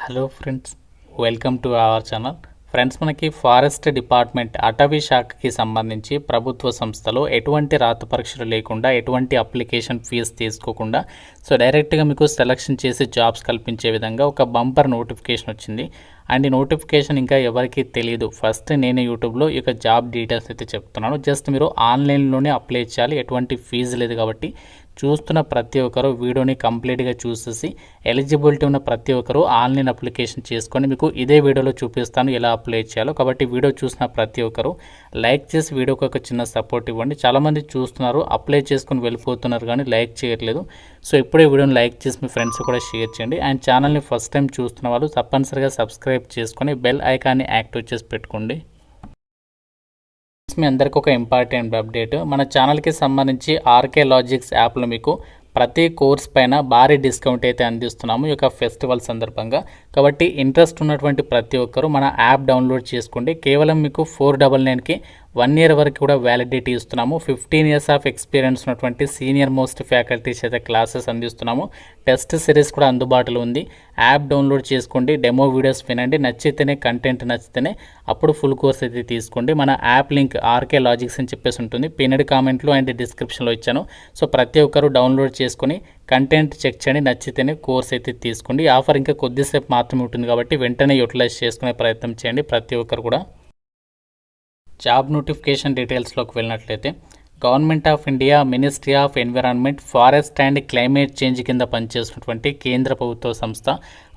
Hello friends, welcome to our channel. Friends, మనకి forest department అటవీ శాఖకి సంబంధించి ప్రభుత్వ సంస్థలో ఎటువంటి రాత పరీక్షలు లేకుండా, ఎటువంటి అప్లికేషన్ ఫీజు తీసుకోకుండా డైరెక్ట్గా మీకు సెలక్షన్ చేసి జాబ్స్ కల్పించే విధంగా ఒక బంపర్ నోటిఫికేషన్ వచ్చింది. అండ్ ఈ నోటిఫికేషన్ ఇంకా ఎవరికి తెలియదు. ఫస్ట్ నేను యూట్యూబ్లో ఈ యొక్క జాబ్ డీటెయిల్స్ అయితే చెప్తున్నాను. జస్ట్ మీరు ఆన్లైన్లోనే అప్లై చేయాలి, ఎటువంటి ఫీజు లేదు. కాబట్టి చూస్తున్న ప్రతి ఒక్కరు వీడియోని కంప్లీట్గా చూసేసి ఎలిజిబిలిటీ ఉన్న ప్రతి ఒక్కరు ఆన్లైన్ అప్లికేషన్ చేసుకొని మీకు ఇదే వీడియోలో చూపిస్తాను ఎలా అప్లై చేయాలో. కాబట్టి వీడియో చూసిన ప్రతి ఒక్కరు లైక్ చేసి వీడియోకి ఒక చిన్న సపోర్ట్ ఇవ్వండి. చాలామంది చూస్తున్నారు, అప్లై చేసుకొని వెళ్ళిపోతున్నారు కానీ లైక్ చేయట్లేదు. ఇప్పుడే వీడియోని లైక్ చేసి మీ ఫ్రెండ్స్ కూడా షేర్ చేయండి. అండ్ ఛానల్ని ఫస్ట్ టైం చూస్తున్న వాళ్ళు తప్పనిసరిగా సబ్స్క్రైబ్ చేసుకొని బెల్ ఐకాన్ని యాక్టివ్ చేసి పెట్టుకోండి. మీ అందరికీ ఒక ఇంపార్టెంట్ అప్డేట్. మన ఛానల్కి సంబంధించి ఆర్కే లాజిక్స్ యాప్లో మీకు ప్రతి కోర్స్ పైన భారీ డిస్కౌంట్ అయితే అందిస్తున్నాము ఈ యొక్క ఫెస్టివల్ సందర్భంగా. కాబట్టి ఇంట్రెస్ట్ ఉన్నటువంటి ప్రతి ఒక్కరూ మన యాప్ డౌన్లోడ్ చేసుకోండి. కేవలం మీకు 499కి 1 year వరకు కూడా వ్యాలిడిటీ ఇస్తున్నాము. 15 years ఆఫ్ ఎక్స్పీరియన్స్ ఉన్నటువంటి సీనియర్ మోస్ట్ ఫ్యాకల్టీస్ అయితే క్లాసెస్ అందిస్తున్నాము. టెస్ట్ సిరీస్ కూడా అందుబాటులో ఉంది. యాప్ డౌన్లోడ్ చేసుకోండి, డెమో వీడియోస్ వినండి, నచ్చితేనే కంటెంట్ నచ్చితేనే అప్పుడు ఫుల్ కోర్స్ అయితే తీసుకోండి. మన యాప్ లింక్ ఆర్కే లాజిక్స్ అని చెప్పేసి ఉంటుంది, పిన్నెడ్ కామెంట్లో అండ్ డిస్క్రిప్షన్లో ఇచ్చాను. ప్రతి ఒక్కరు డౌన్లోడ్ చేసుకొని కంటెంట్ చెక్ చేయండి, నచ్చితేనే కోర్స్ అయితే తీసుకోండి. ఈ ఆఫర్ ఇంకా కొద్దిసేపు మాత్రమే ఉంటుంది కాబట్టి వెంటనే యూటిలైజ్ చేసుకునే ప్రయత్నం చేయండి ప్రతి ఒక్కరు కూడా. జాబ్ నోటిఫికేషన్ డీటెయిల్స్లోకి వెళ్ళినట్లయితే government of India ministry of environment, forest and climate change కింద పనిచేస్తున్నటువంటి కేంద్ర ప్రభుత్వ సంస్థ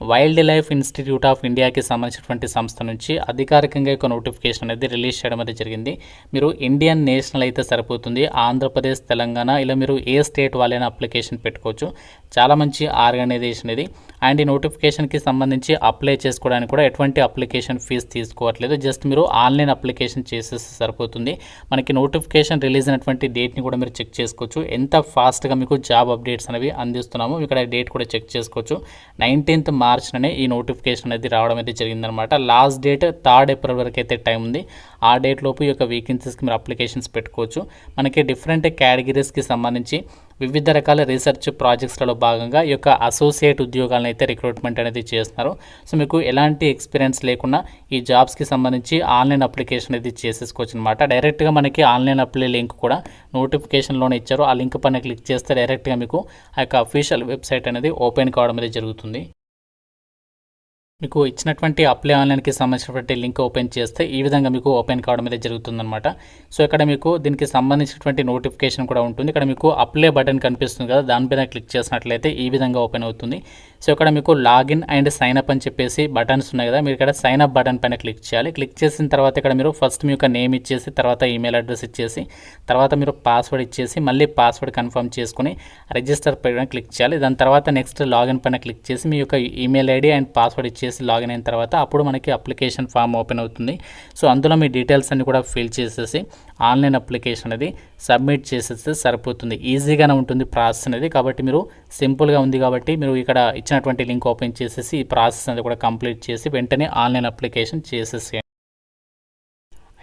వైల్డ్ లైఫ్ ఇన్స్టిట్యూట్ ఆఫ్ ఇండియాకి సంబంధించినటువంటి సంస్థ నుంచి అధికారికంగా ఒక నోటిఫికేషన్ అనేది రిలీజ్ చేయడం అనేది జరిగింది. మీరు ఇండియన్ నేషనల్ అయితే సరిపోతుంది. ఆంధ్రప్రదేశ్, తెలంగాణ ఇలా మీరు ఏ స్టేట్ వాళ్ళైనా అప్లికేషన్ పెట్టుకోవచ్చు. చాలా మంచి ఆర్గనైజేషన్ ఇది. అండ్ ఈ నోటిఫికేషన్కి సంబంధించి అప్లై చేసుకోవడానికి కూడా ఎటువంటి అప్లికేషన్ ఫీజు తీసుకోవట్లేదు. జస్ట్ మీరు ఆన్లైన్ అప్లికేషన్ చేసేస్తే సరిపోతుంది. మనకి నోటిఫికేషన్ రిలీజ్ అయినటువంటి డేట్ని కూడా మీరు చెక్ చేసుకోవచ్చు. ఎంత ఫాస్ట్గా మీకు జాబ్ అప్డేట్స్ అనేవి అందిస్తున్నాము. ఇక్కడ డేట్ కూడా చెక్ చేసుకోవచ్చు. 19th మార్చ్నే ఈ నోటిఫికేషన్ అనేది రావడం అయితే జరిగిందనమాట. లాస్ట్ డేట్ 3rd April వరకు అయితే టైం ఉంది. ఆ డేట్ లోపు ఈ యొక్క వేకెన్సీస్కి మీరు అప్లికేషన్స్ పెట్టుకోవచ్చు. మనకి డిఫరెంట్ కేటగిరీస్కి సంబంధించి వివిధ రకాల రీసెర్చ్ ప్రాజెక్ట్స్లలో భాగంగా ఈ యొక్క అసోసియేట్ ఉద్యోగాలను అయితే రిక్రూట్మెంట్ అనేది చేస్తున్నారు. మీకు ఎలాంటి ఎక్స్పీరియన్స్ లేకుండా ఈ జాబ్స్కి సంబంధించి ఆన్లైన్ అప్లికేషన్ అనేది చేసేసుకోవచ్చు అనమాట. డైరెక్ట్గా మనకి ఆన్లైన్ అప్లై లింక్ కూడా నోటిఫికేషన్లోనే ఇచ్చారు. ఆ లింక్ పైన క్లిక్ చేస్తే డైరెక్ట్గా మీకు ఆ యొక్క అఫీషియల్ వెబ్సైట్ అనేది ఓపెన్ కావడం అనేది జరుగుతుంది. మీకు ఇచ్చినటువంటి అప్లై ఆన్లైన్కి సంబంధించినటువంటి లింక్ ఓపెన్ చేస్తే ఈ విధంగా మీకు ఓపెన్ కావడం అనేది జరుగుతుందన్నమాట. ఇక్కడ మీకు దీనికి సంబంధించినటువంటి నోటిఫికేషన్ కూడా ఉంటుంది. ఇక్కడ మీకు అప్లై బటన్ కనిపిస్తుంది కదా, దానిపైన క్లిక్ చేసినట్లయితే ఈ విధంగా ఓపెన్ అవుతుంది. ఇక్కడ మీకు లాగిన్ అండ్ సైన్ అప్ అని చెప్పేసి బటన్స్ ఉన్నాయి కదా, మీరు ఇక్కడ సైన్ అప్ బటన్ పైన క్లిక్ చేయాలి. క్లిక్ చేసిన తర్వాత ఇక్కడ మీరు ఫస్ట్ మీ యొక్క నేమ్ ఇచ్చేసి, తర్వాత ఈమెయిల్ అడ్రస్ ఇచ్చేసి, తర్వాత మీరు పాస్వర్డ్ ఇచ్చేసి, మళ్ళీ పాస్వర్డ్ కన్ఫర్మ్ చేసుకుని రిజిస్టర్ పైన క్లిక్ చేయాలి. దాని తర్వాత నెక్స్ట్ లాగిన్ పైన క్లిక్ చేసి మీ యొక్క ఈమెయిల్ ఐడి అండ్ పాస్వర్డ్ ఇచ్చేసి లాగిన్ అయిన తర్వాత అప్పుడు మనకి అప్లికేషన్ ఫామ్ ఓపెన్ అవుతుంది. అందులో మీ డీటెయిల్స్ అన్ని కూడా ఫిల్ చేసేసి ఆన్లైన్ అప్లికేషన్ అనేది సబ్మిట్ చేసేస్తే సరిపోతుంది. ఈజీగానే ఉంటుంది ప్రాసెస్ అనేది. కాబట్టి మీరు సింపుల్గా ఉంది కాబట్టి మీరు ఇక్కడ ఇచ్చినటువంటి లింక్ ఓపెన్ చేసేసి ఈ ప్రాసెస్ అనేది కూడా కంప్లీట్ చేసి వెంటనే ఆన్లైన్ అప్లికేషన్ చేసేసి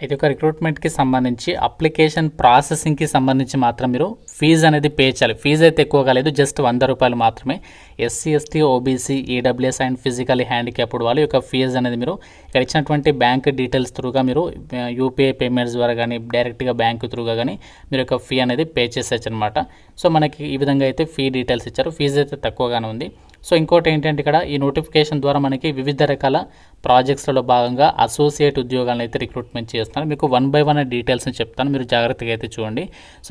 అయితే ఒక రిక్రూట్మెంట్కి సంబంధించి అప్లికేషన్ ప్రాసెసింగ్కి సంబంధించి మాత్రం మీరు ఫీజు అనేది పే చేయాలి. ఫీజు అయితే ఎక్కువగా లేదు, జస్ట్ 100 రూపాయలు మాత్రమే. SC, ST, OBC, EWS and physically handicapped వాళ్ళు యొక్క ఫీజు అనేది మీరు ఇక్కడ ఇచ్చినటువంటి బ్యాంక్ డీటెయిల్స్ త్రూగా మీరు యూపీఐ పేమెంట్స్ ద్వారా కానీ డైరెక్ట్గా బ్యాంకు త్రూగా కానీ మీరు యొక్క ఫీ అనేది పే చేసేయచ్చు అనమాట. మనకి ఈ విధంగా అయితే ఫీ డీటెయిల్స్ ఇచ్చారు. ఫీజు అయితే తక్కువగానే ఉంది. ఇంకోటి ఏంటంటే ఇక్కడ ఈ నోటిఫికేషన్ ద్వారా మనకి వివిధ రకాల ప్రాజెక్ట్స్లలో భాగంగా అసోసియేట్ ఉద్యోగాలను అయితే రిక్రూట్మెంట్ చేస్తున్నారు. మీకు 1 by 1 డీటెయిల్స్ని చెప్తాను, మీరు జాగ్రత్తగా అయితే చూడండి.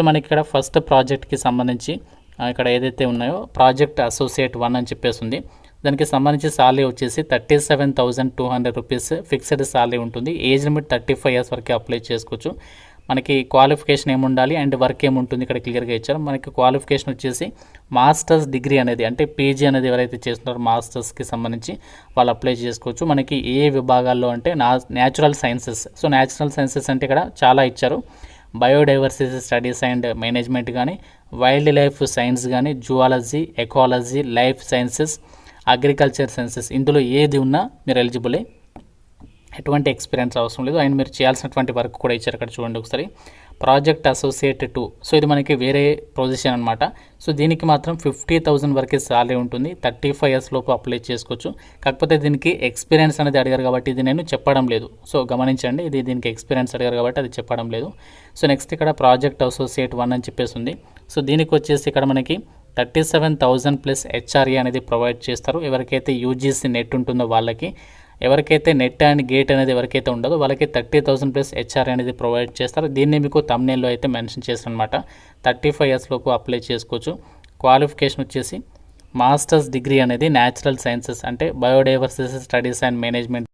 మనకి ఇక్కడ ఫస్ట్ ప్రాజెక్ట్కి సంబంధించి ఇక్కడ ఏదైతే ఉన్నాయో ప్రాజెక్ట్ అసోసియేట్ 1 అని చెప్పేసి ఉంది. దానికి సంబంధించి సాలరీ వచ్చేసి 37,200 రూపీస్ ఫిక్స్డ్ సాలరీ ఉంటుంది. ఏజ్ లిమిట్ 35 years వరకు అప్లై చేసుకోవచ్చు. మనకి క్వాలిఫికేషన్ ఏముండాలి అండ్ వర్క్ ఏముంటుంది ఇక్కడ క్లియర్గా ఇచ్చారు. మనకి క్వాలిఫికేషన్ వచ్చేసి మాస్టర్స్ డిగ్రీ అనేది, అంటే పీజీ అనేది ఎవరైతే చేస్తున్నారో మాస్టర్స్కి సంబంధించి వాళ్ళు అప్లై చేసుకోవచ్చు. మనకి ఏ విభాగాల్లో అంటే న్యాచురల్ సైన్సెస్. న్యాచురల్ సైన్సెస్ అంటే ఇక్కడ చాలా ఇచ్చారు. బయోడైవర్సిటీ స్టడీస్ అండ్ మేనేజ్మెంట్ కానీ, వైల్డ్ లైఫ్ సైన్స్ కానీ, zoology, ecology, life sciences, agriculture sciences, ఇందులో ఏది ఉన్నా మీరు ఎలిజిబులే. ఎటువంటి ఎక్స్పీరియన్స్ అవసరం లేదు. అండ్ మీరు చేయాల్సినటువంటి వర్క్ కూడా ఇచ్చారు. అక్కడ చూడండి ఒకసారి. Project associate 2. సో ఇది మనకి వేరే పొజిషన్ అనమాట. సో దీనికి మాత్రం 50,000 వరకే సాలరీ ఉంటుంది. 35 ఇయర్స్ లోపు అప్లై చేసుకోవచ్చు. కాకపోతే దీనికి ఎక్స్పీరియన్స్ అనేది అడిగారు కాబట్టి ఇది నేను చెప్పడం లేదు. సో గమనించండి, ఇది దీనికి ఎక్స్పీరియన్స్ అడిగారు కాబట్టి అది చెప్పడం లేదు. సో నెక్స్ట్ ఇక్కడ ప్రాజెక్ట్ అసోసియేట్ 1 అని చెప్పేసి ఉంది. సో దీనికి వచ్చేసి ఇక్కడ మనకి 37,000 ప్లస్ హెచ్ఆర్ఏ అనేది ప్రొవైడ్ చేస్తారు. ఎవరికైతే యూజీసీ నెట్ ఉంటుందో వాళ్ళకి, ఎవరికైతే నెట్ అండ్ గేట్ అనేది ఎవరికైతే ఉండదో వాళ్ళకి 30,000 ప్లస్ హెచ్ఆర్ అనేది ప్రొవైడ్ చేస్తారు. దీన్ని మీకు థంబ్నెయిల్లో అయితే మెన్షన్ చేస్తాను అనమాట. 35 ఇయర్స్ లోపు అప్లై చేసుకోవచ్చు. క్వాలిఫికేషన్ వచ్చేసి మాస్టర్స్ డిగ్రీ అనేది న్యాచురల్ సైన్సెస్ అంటే బయోడైవర్సిటీ స్టడీస్ అండ్ మేనేజ్మెంట్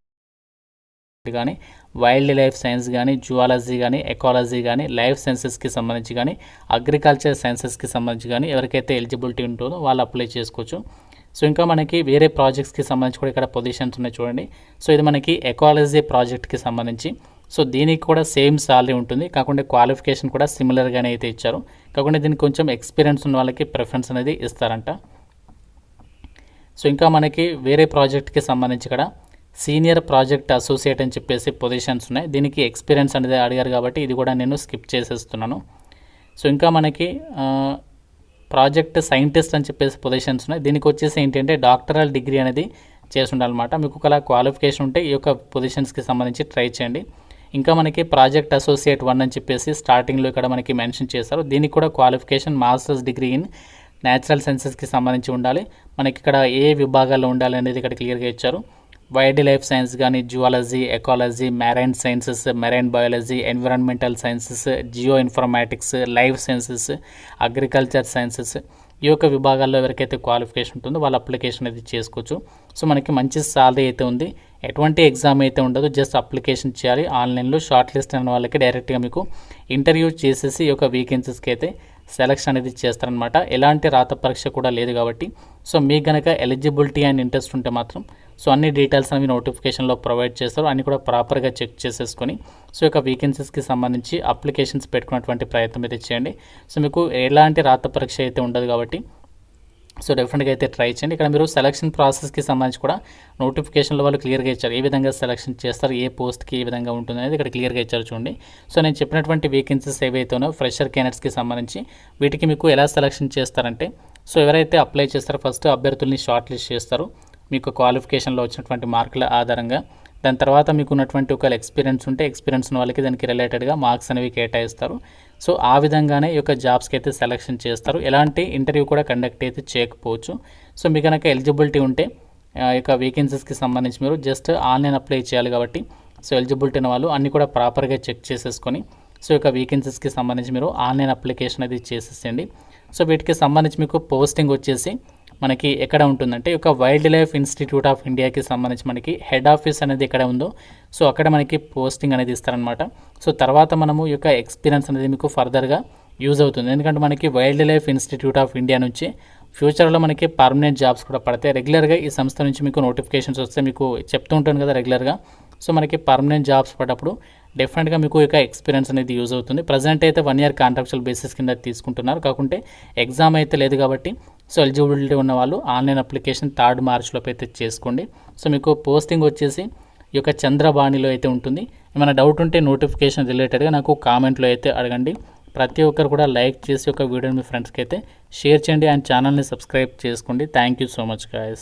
కానీ, వైల్డ్ లైఫ్ సైన్స్ కానీ, జువాలజీ కానీ, ఎకాలజీ కానీ, లైఫ్ సైన్సెస్కి సంబంధించి కానీ, అగ్రికల్చర్ సైన్సెస్కి సంబంధించి కానీ ఎవరికైతే ఎలిజిబిలిటీ ఉంటుందో వాళ్ళు అప్లై చేసుకోవచ్చు. సో ఇంకా మనకి వేరే ప్రాజెక్ట్స్కి సంబంధించి కూడా ఇక్కడ పొజిషన్స్ ఉన్నాయి చూడండి. సో ఇది మనకి ఎకాలజీ ప్రాజెక్ట్కి సంబంధించి. సో దీనికి కూడా సేమ్ సాలరీ ఉంటుంది, కాకుండా క్వాలిఫికేషన్ కూడా సిమిలర్గానే అయితే ఇచ్చారు. కాకుండా దీనికి కొంచెం ఎక్స్పీరియన్స్ ఉన్న వాళ్ళకి ప్రిఫరెన్స్ అనేది ఇస్తారంట. సో ఇంకా మనకి వేరే ప్రాజెక్ట్కి సంబంధించి ఇక్కడ సీనియర్ ప్రాజెక్ట్ అసోసియేట్ అని చెప్పేసి పొజిషన్స్ ఉన్నాయి. దీనికి ఎక్స్పీరియన్స్ అనేది అడిగారు కాబట్టి ఇది కూడా నేను స్కిప్ చేసేస్తున్నాను. సో ఇంకా మనకి ప్రాజెక్ట్ సైంటిస్ట్ అని చెప్పేసి పొజిషన్స్ ఉన్నాయి. దీనికి వచ్చేసి ఏంటంటే డాక్టరల్ డిగ్రీ అనేది చేసి ఉండాలన్నమాట. మీకు ఒకలా క్వాలిఫికేషన్ ఉంటే ఈ యొక్క పొజిషన్స్కి సంబంధించి ట్రై చేయండి. ఇంకా మనకి ప్రాజెక్ట్ అసోసియేట్ 1 అని చెప్పేసి స్టార్టింగ్లో ఇక్కడ మనకి మెన్షన్ చేస్తారు. దీనికి కూడా qualification masters degree in natural సైన్సెస్కి సంబంధించి ఉండాలి. మనకి ఇక్కడ ఏ విభాగాల్లో ఉండాలి అనేది ఇక్కడ క్లియర్గా ఇచ్చారు. వైల్డ్ లైఫ్ సైన్స్ కానీ, zoology, ecology, marine sciences, marine biology, environmental sciences, Jio informatics, life sciences, agriculture sciences, ఈ యొక్క విభాగాల్లో ఎవరికైతే క్వాలిఫికేషన్ ఉంటుందో వాళ్ళ అప్లికేషన్ అయితే చేసుకోవచ్చు. సో మనకి మంచి సాలరీ అయితే ఉంది. ఎటువంటి ఎగ్జామ్ అయితే ఉండదు, జస్ట్ అప్లికేషన్ చేయాలి. ఆన్లైన్లో షార్ట్ లిస్ట్ అయిన వాళ్ళకి డైరెక్ట్గా మీకు ఇంటర్వ్యూ చేసేసి ఈ యొక్క వీకెన్సీస్కి అయితే సెలక్షన్ అనేది చేస్తారనమాట. ఎలాంటి రాత పరీక్ష కూడా లేదు కాబట్టి సో మీకు కనుక ఎలిజిబిలిటీ అండ్ ఇంట్రెస్ట్ ఉంటే మాత్రం సో అన్ని డీటెయిల్స్ అనేవి నోటిఫికేషన్లో ప్రొవైడ్ చేస్తారు. అన్ని కూడా ప్రాపర్గా చెక్ చేసేసుకొని సో యొక్క వీకెన్సీస్కి సంబంధించి అప్లికేషన్స్ పెట్టుకున్నటువంటి ప్రయత్నం అయితే చేయండి. సో మీకు ఎలాంటి రాత పరీక్ష అయితే ఉండదు కాబట్టి సో డెఫినెట్గా అయితే ట్రై చేయండి. ఇక్కడ మీరు సెలక్షన్ ప్రాసెస్కి సంబంధించి కూడా నోటిఫికేషన్లో వాళ్ళు క్లియర్గా ఇచ్చారు. ఏ విధంగా సెలక్షన్ చేస్తారు, ఏ పోస్ట్కి ఏ విధంగా ఉంటుంది అనేది ఇక్కడ క్లియర్గా ఇచ్చారు చూడండి. సో నేను చెప్పినటువంటి వేకెన్సీస్ ఏవైతే ఉన్నాయో ఫ్రెషర్ క్యాండిడేట్స్కి సంబంధించి వీటికి మీకు ఎలా సెలక్షన్ చేస్తారంటే సో ఎవరైతే అప్లై చేస్తారో ఫస్ట్ అభ్యర్థుల్ని షార్ట్ లిస్ట్ చేస్తారు మీకు క్వాలిఫికేషన్లో వచ్చినటువంటి మార్కుల ఆధారంగా. దాని తర్వాత మీకు ఉన్నటువంటి ఒక ఎక్స్పీరియన్స్ ఉంటే ఎక్స్పీరియన్స్ ఉన్న వాళ్ళకి దానికి రిలేటెడ్గా మార్క్స్ అనేవి కేటాయిస్తారు. సో ఆ విధంగానే ఈ యొక్క జాబ్స్కి అయితే సెలక్షన్ చేస్తారు. ఎలాంటి ఇంటర్వ్యూ కూడా కండక్ట్ అయితే చేయకపోవచ్చు. సో మీకు కనుక ఎలిజిబిలిటీ ఉంటే ఈ యొక్క వేకెన్సీస్కి సంబంధించి మీరు జస్ట్ ఆన్లైన్ అప్లై చేయాలి కాబట్టి సో ఎలిజిబిలిటీ ఉన్న వాళ్ళు అన్నీ కూడా ప్రాపర్గా చెక్ చేసేసుకొని సో ఈ యొక్క వేకెన్సీస్కి సంబంధించి మీరు ఆన్లైన్ అప్లికేషన్ అది చేసేసేయండి. సో వీటికి సంబంధించి మీకు పోస్టింగ్ వచ్చేసి మనకి ఎక్కడ ఉంటుందంటే ఒక వైల్డ్ లైఫ్ ఇన్స్టిట్యూట్ ఆఫ్ ఇండియాకి సంబంధించి మనకి హెడ్ ఆఫీస్ అనేది ఎక్కడ ఉందో సో అక్కడ మనకి పోస్టింగ్ అనేది ఇస్తారనమాట. సో తర్వాత మనము ఈ యొక్క ఎక్స్పీరియన్స్ అనేది మీకు ఫర్దర్గా యూజ్ అవుతుంది. ఎందుకంటే మనకి wild life institute of India నుంచి ఫ్యూచర్లో మనకి పర్మనెంట్ జాబ్స్ కూడా పడతాయి. రెగ్యులర్గా ఈ సంస్థ నుంచి మీకు నోటిఫికేషన్స్ వస్తే మీకు చెప్తూ ఉంటాను కదా రెగ్యులర్గా. సో మనకి పర్మనెంట్ జాబ్స్ పడ్డప్పుడు డెఫినెట్గా మీకు ఇక ఎక్స్పీరియన్స్ అనేది యూజ్ అవుతుంది. ప్రజెంట్ అయితే 1 ఇయర్ కాంట్రాక్చువల్ బేసిస్ కింద తీసుకుంటున్నారు. కాకుంటే ఎగ్జామ్ అయితే లేదు కాబట్టి సో ఎలిజిబిలిటీ ఉన్న వాళ్ళు ఆన్లైన్ అప్లికేషన్ 3 మార్చ్లోపు అయితే చేసుకోండి. సో మీకు పోస్టింగ్ వచ్చేసి ఈ యొక్క చంద్రబాణిలో అయితే ఉంటుంది. ఏమైనా డౌట్ ఉంటే నోటిఫికేషన్ రిలేటెడ్గా నాకు కామెంట్లో అయితే అడగండి. ప్రతి ఒక్కరు కూడా లైక్ చేసి ఒక వీడియోని మీ ఫ్రెండ్స్కి అయితే షేర్ చేయండి అండ్ ఛానల్ని సబ్స్క్రైబ్ చేసుకోండి. Thank you so much guys.